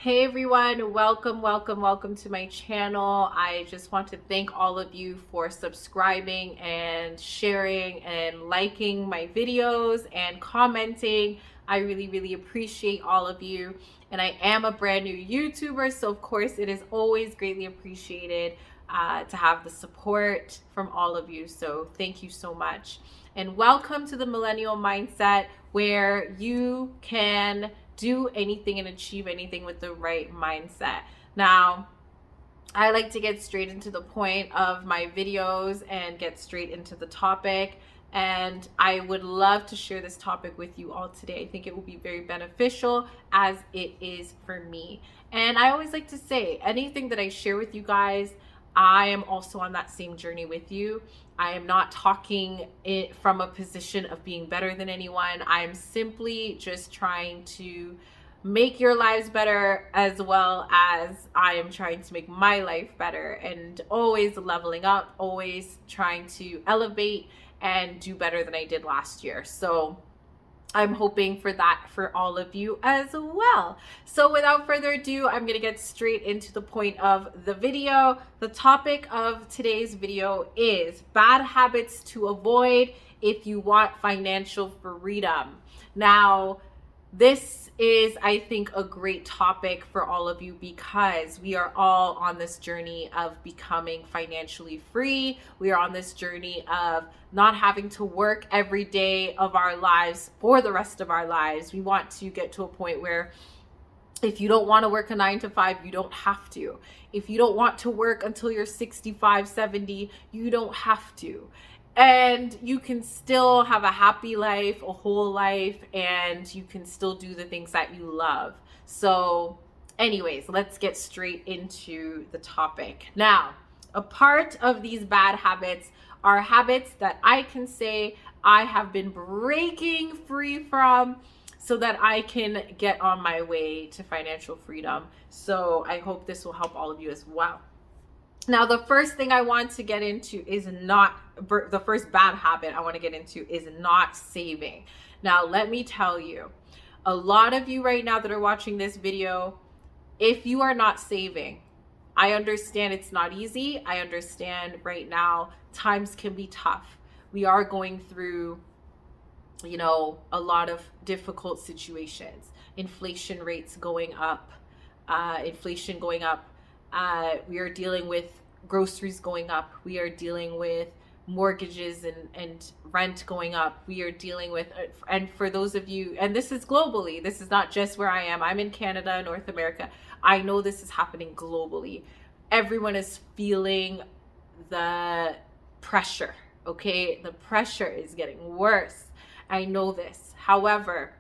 Hey everyone, welcome to my channel. I just want to thank all of you for subscribing and sharing and liking my videos and commenting. I really appreciate all of you. And I am a brand new YouTuber, so of course it is always greatly appreciated to have the support from all of you. So thank you so much. And welcome to the Millennial Mindset, where you can do anything and achieve anything with the right mindset. Now, I like to get straight into the point of my videos and get straight into the topic. And I would love to share this topic with you all today. I think it will be very beneficial as it is for me. And I always like to say anything that I share with you guys, I am also on that same journey with you. I am not talking it from a position of being better than anyone. I am simply just trying to make your lives better, as well as I am trying to make my life better, and always leveling up, always trying to elevate and do better than I did last year. So I'm hoping for that for all of you as well. So without further ado, I'm going to get straight into the point of the video. The topic of today's video is bad habits to avoid if you want financial freedom. Now, this is, I think, a great topic for all of you because we are all on this journey of becoming financially free. We are on this journey of not having to work every day of our lives for the rest of our lives. We want to get to a point where if you don't want to work a 9 to 5, you don't have to. If you don't want to work until you're 65, 70, you don't have to. And you can still have a happy life, a whole life, and you can still do the things that you love. So anyways, let's get straight into the topic. Now, a part of these bad habits are habits that I can say I have been breaking free from so that I can get on my way to financial freedom. So I hope this will help all of you as well. Now, the first thing I want to get into is the first bad habit I want to get into is not saving. Now, let me tell you, a lot of you right now that are watching this video, if you are not saving, I understand it's not easy. I understand right now times can be tough. We are going through, a lot of difficult situations. Inflation rates going up, we are dealing with groceries going up. We are dealing with mortgages and rent going up. We are dealing with, and for those of you, and this is globally, this is not just where I am. I'm in Canada, North America. I know this is happening globally. Everyone is feeling the pressure, okay? The pressure is getting worse. I know this. However,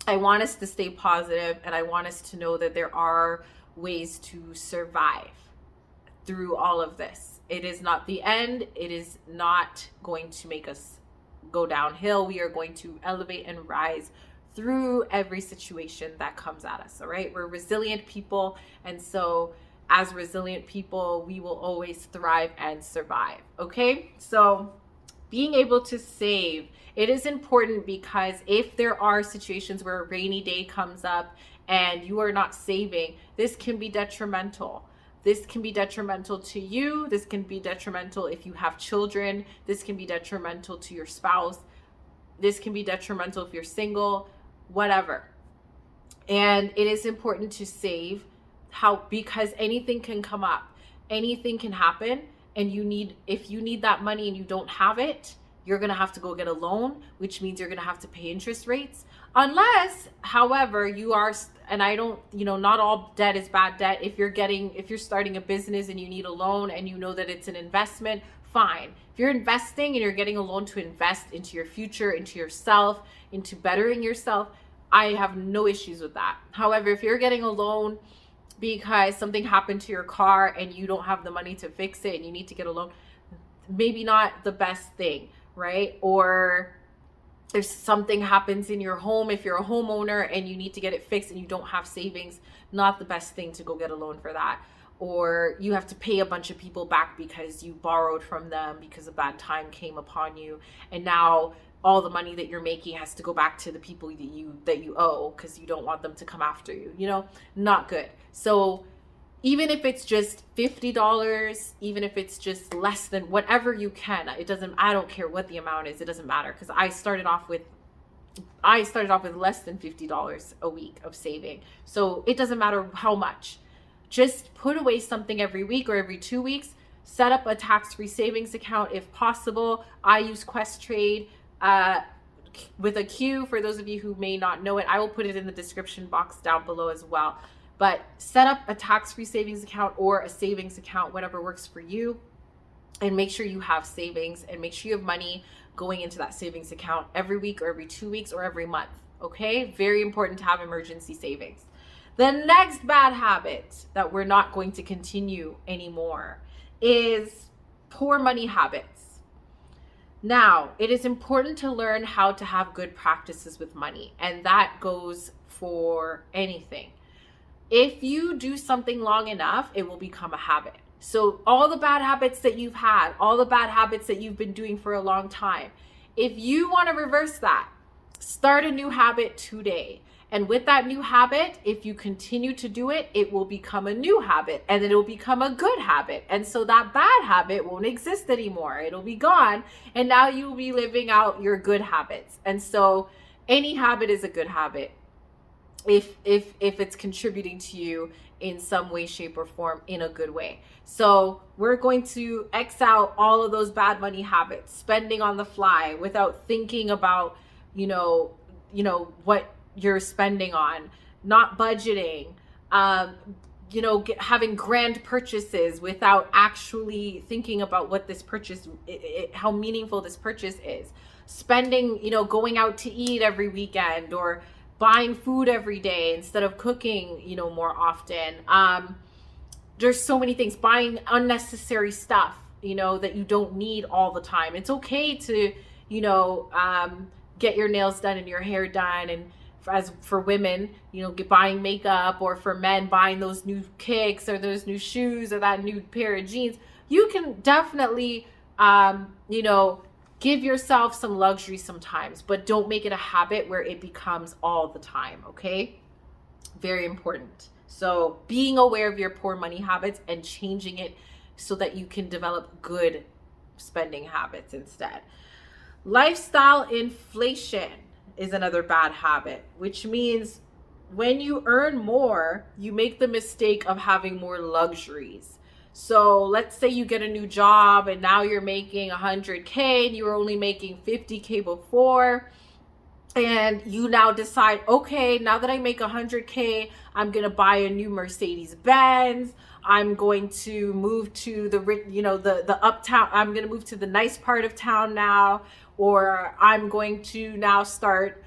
I want us to stay positive, and I want us to know that there are ways to survive through all of this. It is not the end. It is not going to make us go downhill. We are going to elevate and rise through every situation that comes at us. All right. We're resilient people. And so as resilient people, we will always thrive and survive. Okay. So being able to save, it is important because if there are situations where a rainy day comes up and you are not saving, this can be detrimental. This can be detrimental to you. This can be detrimental if you have children. This can be detrimental to your spouse. This can be detrimental if you're single, whatever. And it is important to save because anything can come up. Anything can happen. And if you need that money and you don't have it, you're going to have to go get a loan, which means you're going to have to pay interest rates. Unless, however, you are, and I don't, not all debt is bad debt. If you're starting a business and you need a loan and you know that it's an investment, fine. If you're investing and you're getting a loan to invest into your future, into yourself, into bettering yourself, I have no issues with that. However, if you're getting a loan because something happened to your car and you don't have the money to fix it and you need to get a loan, maybe not the best thing, right? Or if something happens in your home, if you're a homeowner and you need to get it fixed and you don't have savings, not the best thing to go get a loan for that. Or you have to pay a bunch of people back because you borrowed from them because a bad time came upon you. And now all the money that you're making has to go back to the people that you owe because you don't want them to come after you. Not good. So even if it's just $50, even if it's just less than whatever you can, I don't care what the amount is. It doesn't matter, because I started off with less than $50 a week of saving. So it doesn't matter how much. Just put away something every week or every 2 weeks. Set up a tax-free savings account if possible. I use Questrade with a Q. For those of you who may not know it, I will put it in the description box down below as well. But set up a tax-free savings account or a savings account, whatever works for you, and make sure you have savings, and make sure you have money going into that savings account every week or every 2 weeks or every month. Okay? Very important to have emergency savings. The next bad habit that we're not going to continue anymore is poor money habits. Now, it is important to learn how to have good practices with money, and that goes for anything. If you do something long enough, it will become a habit. So all the bad habits that you've had, all the bad habits that you've been doing for a long time, if you want to reverse that, start a new habit today. And with that new habit, if you continue to do it, it will become a new habit, and then it will become a good habit. And so that bad habit won't exist anymore. It'll be gone. And now you'll be living out your good habits. And so any habit is a good habit if it's contributing to you in some way, shape, or form in a good way. So we're going to X out all of those bad money habits, spending on the fly without thinking about, what you're spending on, not budgeting, having grand purchases without actually thinking about what this purchase, how meaningful this purchase is, spending, going out to eat every weekend, or buying food every day instead of cooking, more often. There's so many things, buying unnecessary stuff, that you don't need all the time. It's okay to, get your nails done and your hair done. And as for women, buying makeup, or for men, buying those new kicks or those new shoes or that new pair of jeans. You can definitely, give yourself some luxury sometimes, but don't make it a habit where it becomes all the time, okay? Very important. So being aware of your poor money habits and changing it so that you can develop good spending habits instead. Lifestyle inflation is another bad habit, which means when you earn more, you make the mistake of having more luxuries. So let's say you get a new job and now you're making 100K and you were only making 50K before. And you now decide, okay, now that I make 100K, I'm going to buy a new Mercedes Benz. I'm going to move to the uptown. I'm going to move to the nice part of town now. Or I'm going to now start,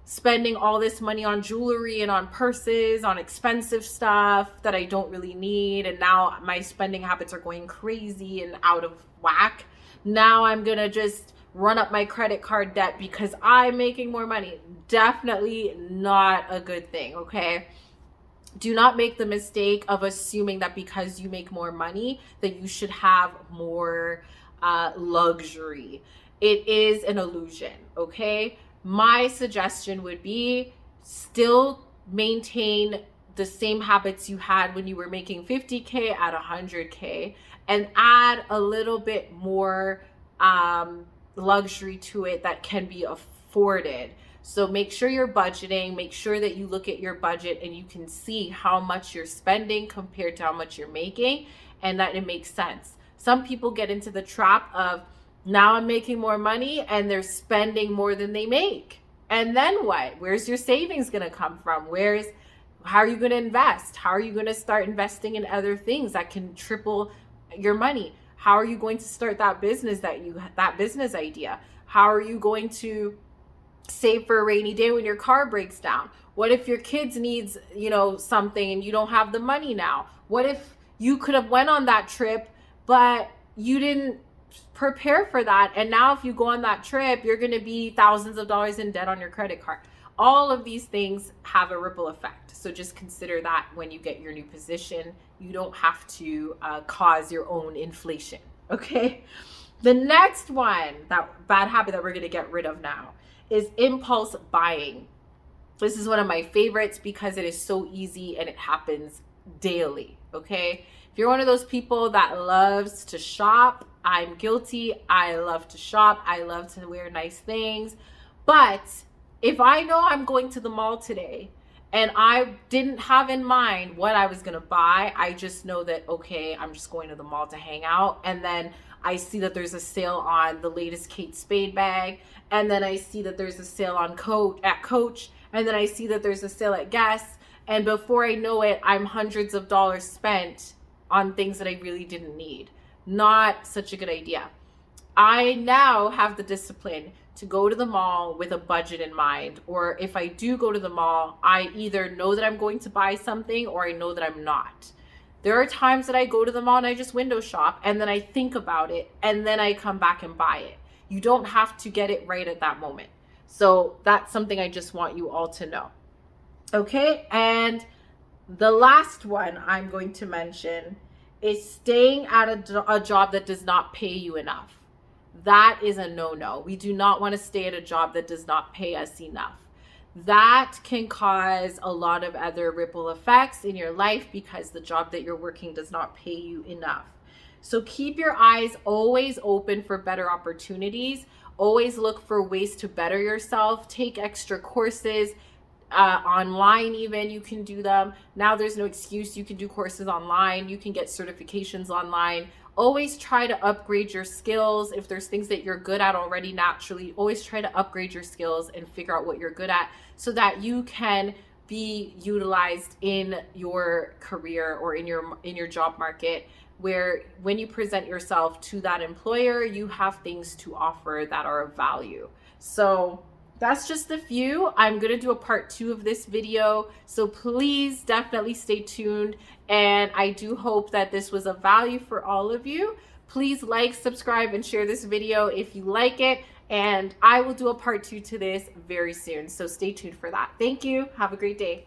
spending all this money on jewelry and on purses, on expensive stuff that I don't really need. And now my spending habits are going crazy and out of whack. Now I'm going to just run up my credit card debt because I'm making more money. Definitely not a good thing, okay? Do not make the mistake of assuming that because you make more money that you should have more luxury. It is an illusion, okay? My suggestion would be still maintain the same habits you had when you were making 50K at 100K, and add a little bit more luxury to it that can be afforded. So make sure you're budgeting, make sure that you look at your budget and you can see how much you're spending compared to how much you're making, and that it makes sense. Some people get into the trap of, now I'm making more money and they're spending more than they make. And then what? Where's your savings going to come from? How are you going to invest? How are you going to start investing in other things that can triple your money? How are you going to start that business that business idea? How are you going to save for a rainy day when your car breaks down? What if your kids needs, something and you don't have the money now? What if you could have went on that trip, but you didn't prepare for that, and now if you go on that trip, you're going to be thousands of dollars in debt on your credit card? All of these things have a ripple effect. So just consider that when you get your new position. You don't have to cause your own inflation, okay? The next one, that bad habit that we're going to get rid of now, is impulse buying. This is one of my favorites because it is so easy and it happens daily, okay? If you're one of those people that loves to shop, I'm guilty. I love to shop. I love to wear nice things. But if I know I'm going to the mall today and I didn't have in mind what I was going to buy, I just know that, okay, I'm just going to the mall to hang out. And then I see that there's a sale on the latest Kate Spade bag. And then I see that there's a sale on Coach. And then I see that there's a sale at Guess. And before I know it, I'm hundreds of dollars spent on things that I really didn't need. Not such a good idea. I now have the discipline to go to the mall with a budget in mind. Or if I do go to the mall, I either know that I'm going to buy something or I know that I'm not. There are times that I go to the mall and I just window shop and then I think about it and then I come back and buy it. You don't have to get it right at that moment. So that's something I just want you all to know. Okay, and the last one I'm going to mention is staying at a job that does not pay you enough. That is a no-no. We do not want to stay at a job that does not pay us enough. That can cause a lot of other ripple effects in your life because the job that you're working does not pay you enough. So keep your eyes always open for better opportunities. Always look for ways to better yourself. Take extra courses. Online even, you can do them. Now there's no excuse. You can do courses online. You can get certifications online. Always try to upgrade your skills. If there's things that you're good at already naturally, always try to upgrade your skills and figure out what you're good at so that you can be utilized in your career or in your job market, where when you present yourself to that employer, you have things to offer that are of value. So that's just a few. I'm going to do a part 2 of this video. So please definitely stay tuned. And I do hope that this was of value for all of you. Please like, subscribe, and share this video if you like it. And I will do a part 2 to this very soon. So stay tuned for that. Thank you. Have a great day.